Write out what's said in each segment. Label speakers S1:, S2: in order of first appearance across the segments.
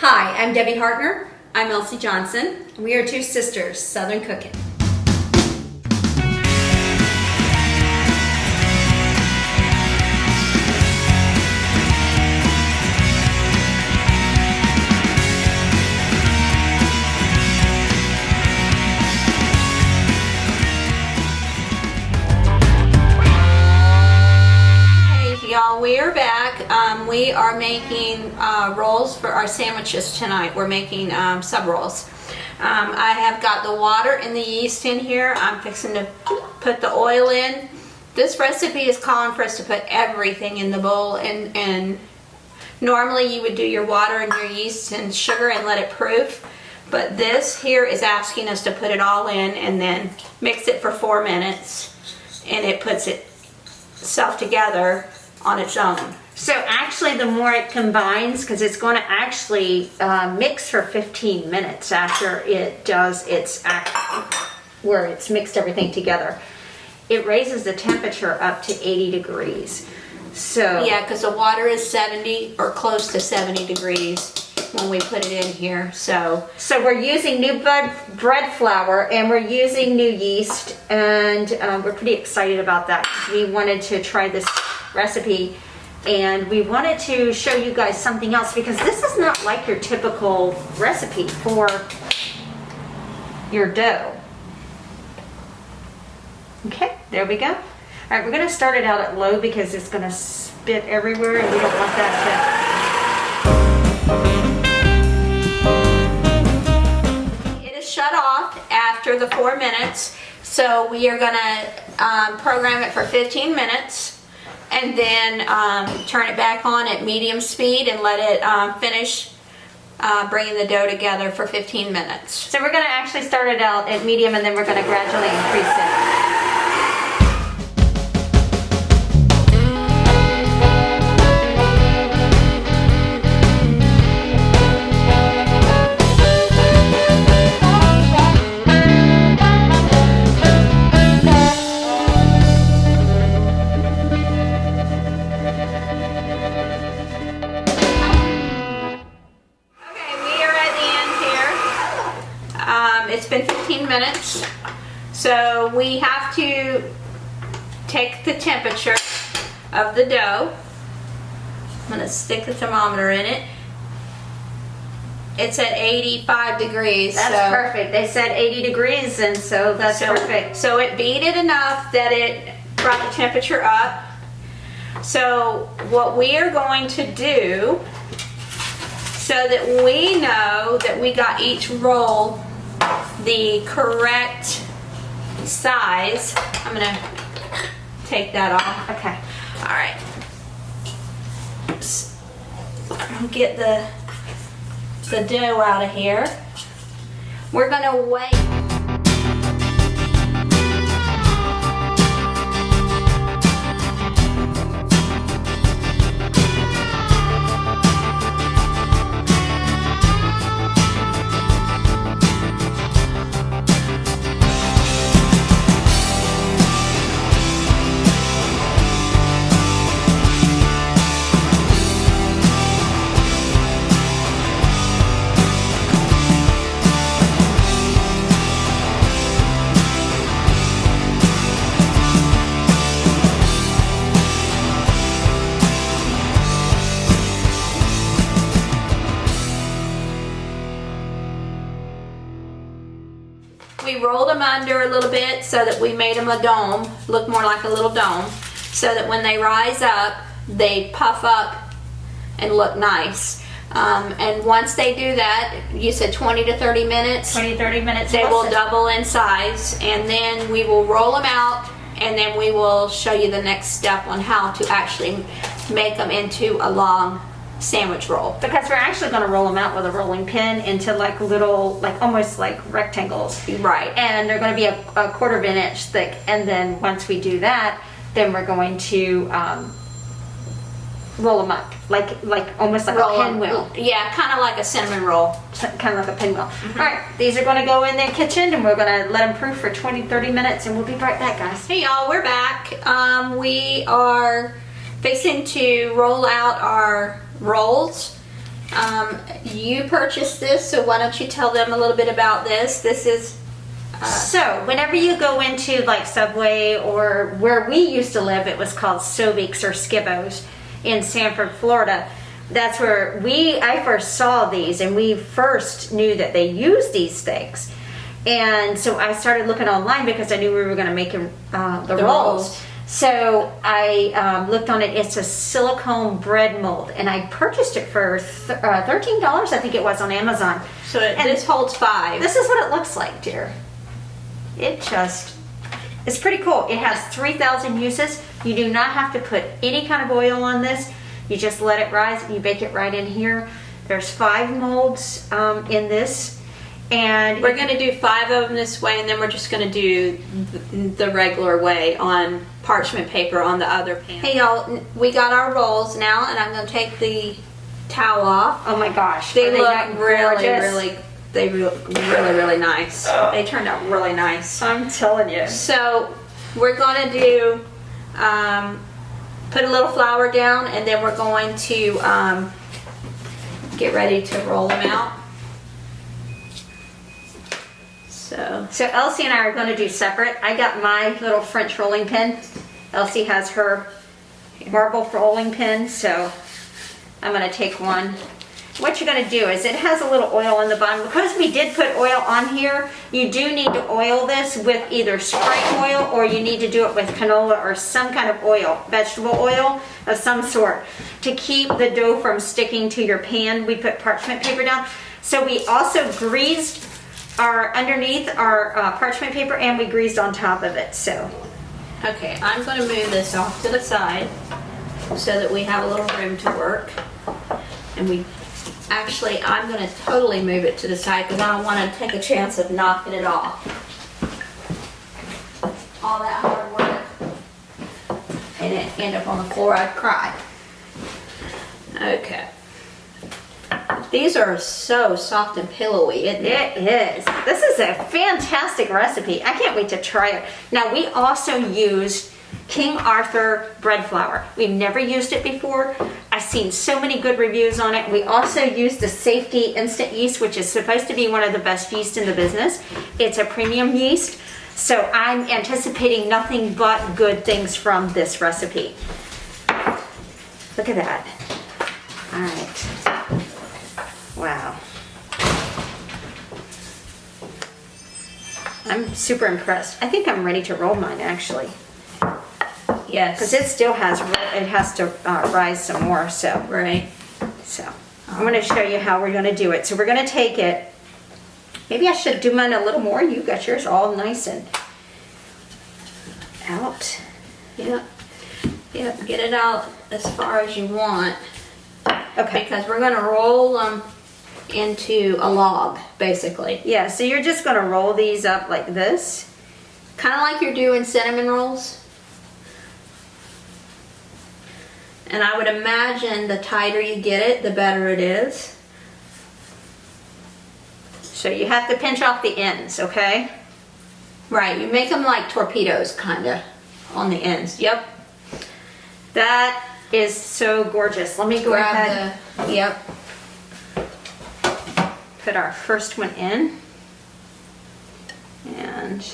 S1: Hi, I'm Debbie Hartner.
S2: I'm Elsie Johnson.
S1: We are two sisters, Southern Cooking.
S2: Y'all, we are back. We are making rolls for our sandwiches tonight. We're making sub rolls. I have got the water and the yeast in here. I'm fixing to put the oil in. This recipe is calling for us to put everything in the bowl, and normally you would do your water and your yeast and sugar and let it proof. But this here is asking us to put it all in and then mix it for 4 minutes, and it puts itself together on its own.
S3: So actually the more it combines, because it's going to actually mix for 15 minutes after it does its where it's mixed everything together, it raises the temperature up to 80 degrees. So
S2: yeah, because the water is 70 or close to 70 degrees when we put it in here. So
S3: we're using new bread flour and we're using new yeast, and we're pretty excited about that because we wanted to try this recipe and we wanted to show you guys something else, because this is not like your typical recipe for your dough. Okay, there we go. All right, we're going to start it out at low because it's going to spit everywhere and we don't want that
S2: it is shut off after the 4 minutes, so we are going to program it for 15 minutes and then turn it back on at medium speed and let it finish bringing the dough together for 15 minutes.
S3: So we're going to actually start it out at medium and then we're going to gradually increase it.
S2: It's been 15 minutes, so we have to take the temperature of the dough. I'm going to stick the thermometer in it. It's at 85 degrees.
S3: That's perfect. They said 80 degrees, and so that's perfect.
S2: So it beat it enough that it brought the temperature up. So what we are going to do, so that we know that we got each roll the correct size, I'm gonna take that off.
S3: Okay.
S2: All right. Get the dough out of here. We're gonna wait. We rolled them under a little bit so that we made them a dome, look more like a little dome, so that when they rise up, they puff up and look nice. And once they do that, you said 20 to 30 minutes?
S3: 20, 30 minutes.
S2: They will double in size, and then we will roll them out, and then we will show you the next step on how to actually make them into a long sandwich roll.
S3: Because we're actually going to roll them out with a rolling pin into like little, like almost like rectangles.
S2: Right.
S3: And they're going to be a 1/4 of an inch thick. And then once we do that, then we're going to roll them up, like almost like a pinwheel.
S2: Yeah, kind of like a cinnamon roll.
S3: Kind of like a pinwheel. All right, these are going to go in the kitchen and we're going to let them proof for 20, 30 minutes and we'll be right back, guys.
S2: Hey y'all, we're back. We are fixing to roll out our rolls, You purchased this, so why don't you tell them a little bit about this? This is
S3: So whenever you go into like Subway or where we used to live, it was called Sobeeks or Skibbo's in Sanford, Florida. That's where I first saw these, and we first knew that they used these things. And so I started looking online because I knew we were going to make the rolls.
S2: rolls.
S3: So I looked on it. It's a silicone bread mold, and I purchased it for $13, I think it was, on Amazon.
S2: so this holds 5.
S3: This is what it looks like, dear. It's pretty cool. It has 3,000 uses. You do not have to put any kind of oil on this. You just let it rise and you bake it right in here. There's 5 molds in this. And
S2: We're going to do 5 of them this way, and then we're just going to do the regular way on parchment paper on the other pan. Hey y'all, we got our rolls now, and I'm going to take the towel off.
S3: oh my gosh.
S2: They
S3: are
S2: look
S3: not
S2: really,
S3: gorgeous?
S2: really nice. They turned out really nice.
S3: I'm telling you.
S2: So we're going to do, put a little flour down, and then we're going to get ready to roll them out.
S3: So Elsie and I are going to do separate. I got my little French rolling pin. Elsie has her marble rolling pin, so I'm going to take one. What you're going to do is it has a little oil on the bottom. Because we did put oil on here, you do need to oil this with either Sprite oil, or you need to do it with canola or some kind of oil, vegetable oil of some sort, to keep the dough from sticking to your pan. We put parchment paper down. So we also greased underneath our parchment paper, and we greased on top of it. So
S2: Okay, I'm going to move this off to the side so that we have a little room to work. And I'm going to totally move it to the side because I don't want to take a chance of knocking it off. All that hard work and it end up on the floor, I'd cry. Okay. These are so soft and pillowy, isn't it?
S3: it is. This is a fantastic recipe. I can't wait to try it. Now, we also used King Arthur bread flour. We've never used it before. I've seen so many good reviews on it. We also used the Safety Instant Yeast, which is supposed to be one of the best yeast in the business. It's a premium yeast, so I'm anticipating nothing but good things from this recipe. Look at that. All right. Wow. I'm super impressed. I think I'm ready to roll mine, actually.
S2: Yes.
S3: Because it still has to rise some more, so.
S2: Right.
S3: So, I'm going to show you how we're going to do it. So we're going to take it, maybe I should do mine a little more. You got yours all nice and out.
S2: Yep. Yep, get it out as far as you want.
S3: Okay.
S2: Because we're going to roll them into a log, basically.
S3: Yeah, so you're just going to roll these up like this.
S2: Kind of like you're doing cinnamon rolls. And I would imagine the tighter you get it, the better it is.
S3: So you have to pinch off the ends, okay?
S2: Right, you make them like torpedoes, kind of, on the ends. Yep.
S3: That is so gorgeous. Let me go ahead.
S2: Yep.
S3: Put our first one in. And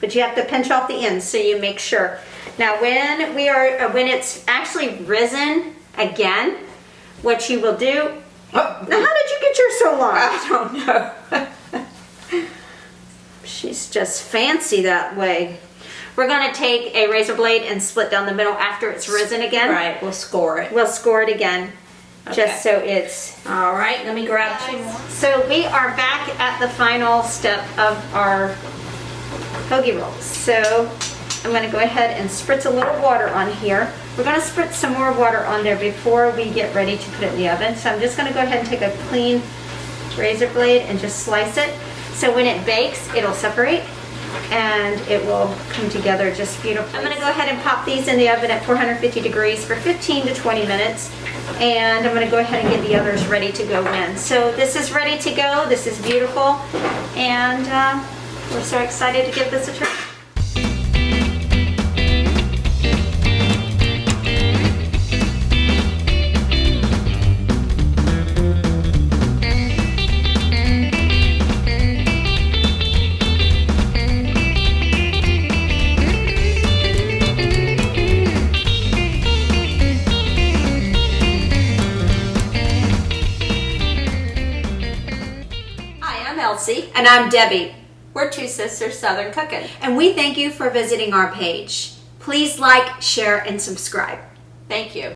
S3: but you have to pinch off the ends so you make sure. Now when it's actually risen again, what you will do, now how did you get yours so long?
S2: I don't know.
S3: She's just fancy that way. We're going to take a razor blade and split down the middle after it's risen again.
S2: Right, we'll score it.
S3: We'll score it again,
S2: Okay.
S3: just so it's...
S2: All right, let me grab 2 more.
S3: So we are back at the final step of our hoagie rolls. So I'm going to go ahead and spritz a little water on here. We're going to spritz some more water on there before we get ready to put it in the oven. So I'm just going to go ahead and take a clean razor blade and just slice it. So when it bakes, it'll separate and it will come together just beautifully. I'm going to go ahead and pop these in the oven at 450 degrees for 15 to 20 minutes. And I'm going to go ahead and get the others ready to go in. So this is ready to go. This is beautiful. And we're so excited to give this a try.
S2: Chelsea.
S1: And I'm Debbie.
S2: We're Two Sisters Southern Cooking.
S1: And we thank you for visiting our page. Please like, share, and subscribe.
S2: Thank you.